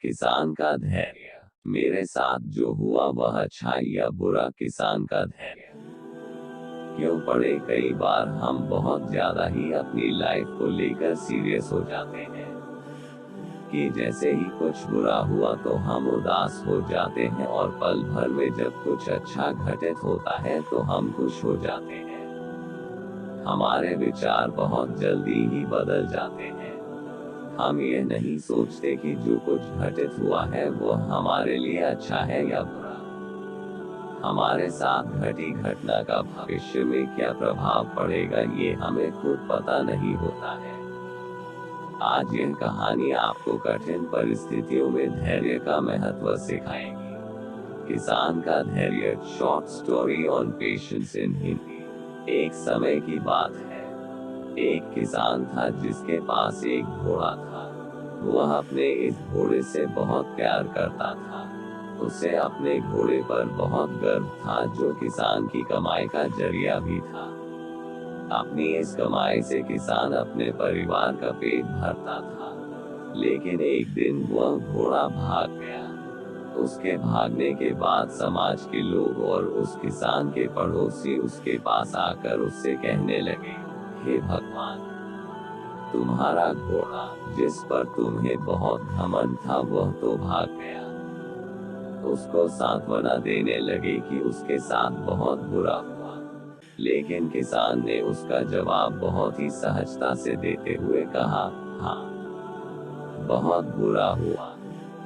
किसान का धैर्य। मेरे साथ जो हुआ वह अच्छा या बुरा, किसान का धैर्य क्यों पड़े। कई बार हम बहुत ज्यादा ही अपनी लाइफ को लेकर सीरियस हो जाते हैं कि जैसे ही कुछ बुरा हुआ तो हम उदास हो जाते हैं, और पल भर में जब कुछ अच्छा घटित होता है तो हम खुश हो जाते हैं। हमारे विचार बहुत जल्दी ही बदल जाते हैं। हम ये नहीं सोचते कि जो कुछ घटित हुआ है वो हमारे लिए अच्छा है या बुरा। हमारे साथ घटी घटना का भविष्य में क्या प्रभाव पड़ेगा ये हमें खुद पता नहीं होता है। आज यह कहानी आपको कठिन परिस्थितियों में धैर्य का महत्व सिखाएगी। किसान का धैर्य, शॉर्ट स्टोरी ऑन पेशेंस इन हिंदी। एक समय की बात है। एक किसान था जिसके पास एक घोड़ा था। वह अपने इस घोड़े से बहुत प्यार करता था। उसे अपने घोड़े पर बहुत गर्व था, जो किसान की कमाई का जरिया भी था। अपनी इस कमाई से किसान अपने परिवार का पेट भरता था। लेकिन एक दिन वह घोड़ा भाग गया। उसके भागने के बाद समाज के लोग और उस किसान के पड़ोसी उसके पास आकर उससे कहने लगे, हे भगवान, तुम्हारा घोड़ा जिस पर तुम्हें बहुत घमंड था वह तो भाग गया। उसको सांत्वना देने लगे कि उसके साथ बहुत बुरा हुआ। लेकिन किसान ने उसका जवाब बहुत ही सहजता से देते हुए कहा, हाँ, बहुत बुरा हुआ।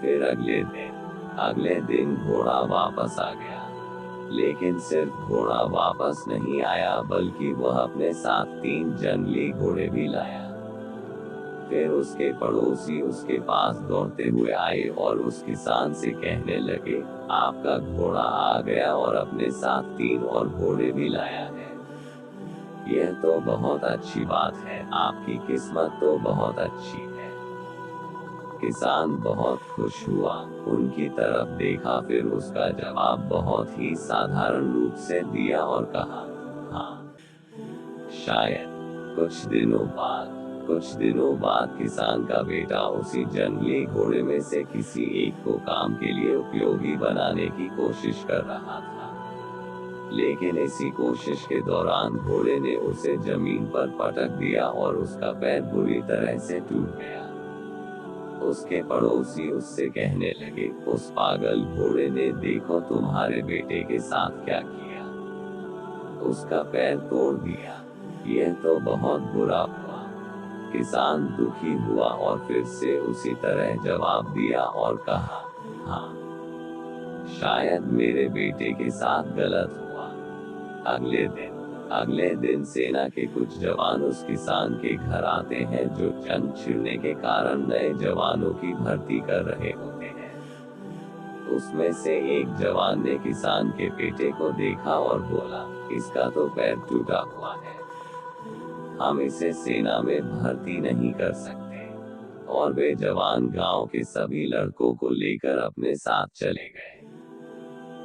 फिर अगले दिन घोड़ा वापस आ गया। लेकिन सिर्फ घोड़ा वापस नहीं आया, बल्कि वह अपने साथ 3 जंगली घोड़े भी लाया। फिर उसके पड़ोसी उसके पास दौड़ते हुए आए और उस किसान से कहने लगे, आपका घोड़ा आ गया और अपने साथ 3 और घोड़े भी लाया है। यह तो बहुत अच्छी बात है, आपकी किस्मत तो बहुत अच्छी है। किसान बहुत खुश हुआ, उनकी तरफ देखा, फिर उसका जवाब बहुत ही साधारण रूप से दिया और कहा, हाँ, शायद। कुछ दिनों बाद किसान का बेटा उसी जंगली घोड़े में से किसी एक को काम के लिए उपयोगी बनाने की कोशिश कर रहा था। लेकिन इसी कोशिश के दौरान घोड़े ने उसे जमीन पर पटक दिया और उसका पैर बुरी तरह से टूट गया। उसके पड़ोसी उससे कहने लगे, उस पागल घोड़े ने देखो तुम्हारे बेटे के साथ क्या किया, उसका पैर तोड़ दिया। यह तो बहुत बुरा हुआ। किसान दुखी हुआ और फिर से उसी तरह जवाब दिया और कहा, हाँ, शायद मेरे बेटे के साथ गलत हुआ। अगले दिन सेना के कुछ जवान उस किसान के घर आते हैं, जो जंग छिड़ने के कारण नए जवानों की भर्ती कर रहे होते हैं। उसमें से एक जवान ने किसान के बेटे को देखा और बोला, इसका तो पैर टूटा हुआ है, हम इसे सेना में भर्ती नहीं कर सकते। और वे जवान गांव के सभी लड़कों को लेकर अपने साथ चले गए।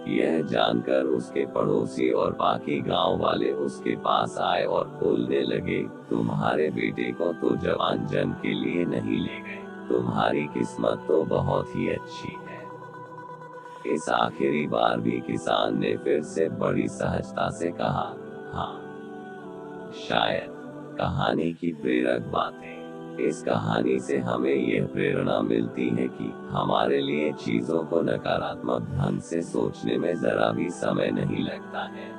यह जानकर उसके पड़ोसी और बाकी गांव वाले उसके पास आए और बोलने लगे, तुम्हारे बेटे को तो जवान जंग के लिए नहीं ले गए, तुम्हारी किस्मत तो बहुत ही अच्छी है। इस आखिरी बार भी किसान ने फिर से बड़ी सहजता से कहा, हाँ, शायद। कहानी की प्रेरक बातें। इस कहानी से हमें यह प्रेरणा मिलती है कि हमारे लिए चीजों को नकारात्मक ढंग से सोचने में जरा भी समय नहीं लगता है।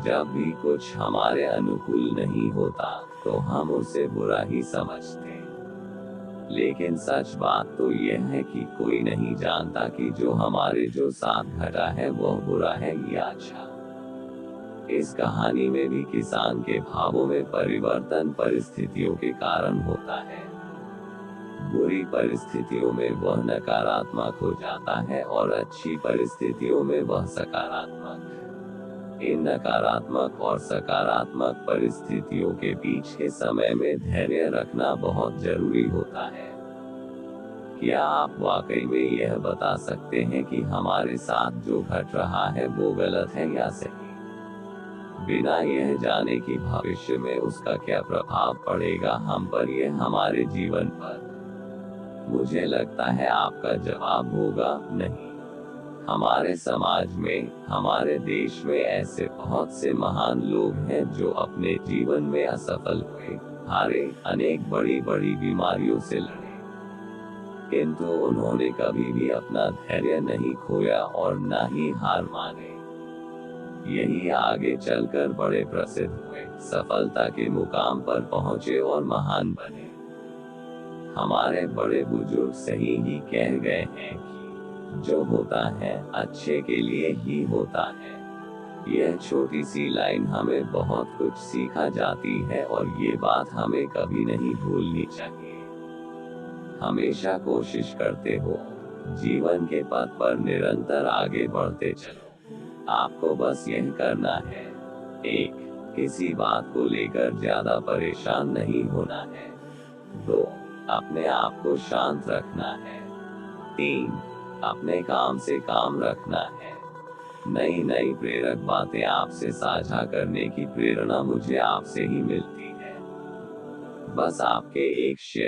जब भी कुछ हमारे अनुकूल नहीं होता तो हम उसे बुरा ही समझते। लेकिन सच बात तो यह है कि कोई नहीं जानता कि जो साथ घटा है वह बुरा है या अच्छा। इस कहानी में भी किसान के भावों में परिवर्तन परिस्थितियों के कारण होता है। बुरी परिस्थितियों में वह नकारात्मक हो जाता है और अच्छी परिस्थितियों में वह सकारात्मक। इन नकारात्मक और सकारात्मक परिस्थितियों के बीच के समय में धैर्य रखना बहुत जरूरी होता है। क्या आप वाकई में यह बता सकते हैं कि हमारे साथ जो घट रहा है वो गलत है या सही, बिना यह जाने कि भविष्य में उसका क्या प्रभाव पड़ेगा हम पर, यह हमारे जीवन पर, मुझे लगता है आपका जवाब होगा नहीं। हमारे समाज में, हमारे देश में ऐसे बहुत से महान लोग हैं जो अपने जीवन में असफल हुए, हारे, अनेक बड़ी बड़ी बीमारियों से लड़े, किंतु उन्होंने कभी भी अपना धैर्य नहीं खोया और न ही हार माने। यही आगे चलकर बड़े प्रसिद्ध हुए, सफलता के मुकाम पर पहुंचे और महान बने। हमारे बड़े बुजुर्ग सही ही कह गए हैं कि जो होता है अच्छे के लिए ही होता है। यह छोटी सी लाइन हमें बहुत कुछ सिखा जाती है और ये बात हमें कभी नहीं भूलनी चाहिए। हमेशा कोशिश करते हो, जीवन के पथ पर निरंतर आगे बढ़ते चलो। आपको बस यह करना है, 1. किसी बात को लेकर ज्यादा परेशान नहीं होना है। 2. अपने आप को शांत रखना है। 3. अपने काम से काम रखना है। नई नई प्रेरक बातें आपसे साझा करने की प्रेरणा मुझे आपसे ही मिलती है। बस आपके एक शेयर